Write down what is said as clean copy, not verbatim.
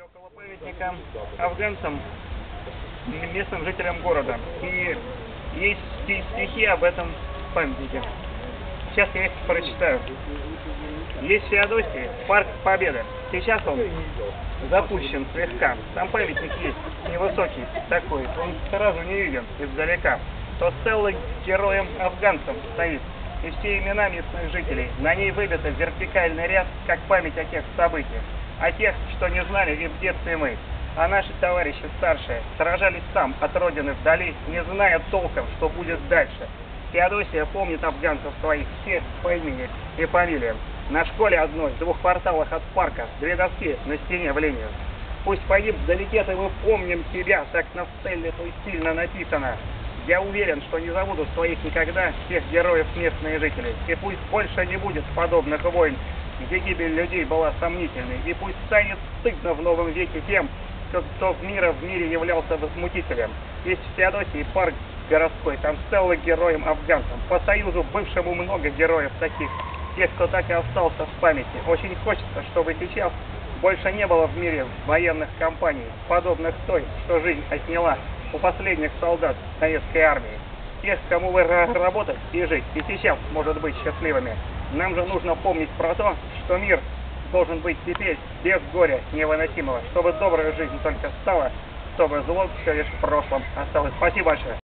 стоите около памятника афганцам, местным жителям города. И есть стихи об этом памятнике. Сейчас я их прочитаю. Есть в Феодосии парк Победы. Сейчас он запущен слегка. Там памятник есть, невысокий такой. Он сразу не виден издалека. То стелла героям афганцам стоит. И все имена местных жителей. На ней выбито вертикальный ряд, как память о тех событиях. О тех, что не знали и в детстве мы. А наши товарищи старшие сражались там, от родины вдали, не зная толком, что будет дальше. Феодосия помнит афганцев своих всех по имени и фамилиям. На школе одной, в 2 кварталах от парка, 2 доски на стене в линию. Пусть погиб вдалеке, и мы помним тебя, так на стелле той сильно написано. Я уверен, что не забуду своих никогда, всех героев местные жители. И пусть больше не будет подобных войн, где гибель людей была сомнительной. И пусть станет стыдно в новом веке тем, кто в мире являлся возмутителем. Есть в Феодосии парк городской, там стелла героям афганцам. По Союзу бывшему много героев таких, тех, кто так и остался в памяти. Очень хочется, чтобы сейчас больше не было в мире военных кампаний, подобных той, что жизнь отняла у последних солдат советской армии. Тех, кому вы работать и жить, и сейчас может быть счастливыми. Нам же нужно помнить про то, что мир должен быть теперь без горя невыносимого, чтобы добрая жизнь только стала, чтобы зло все лишь в прошлом осталось. Спасибо большое.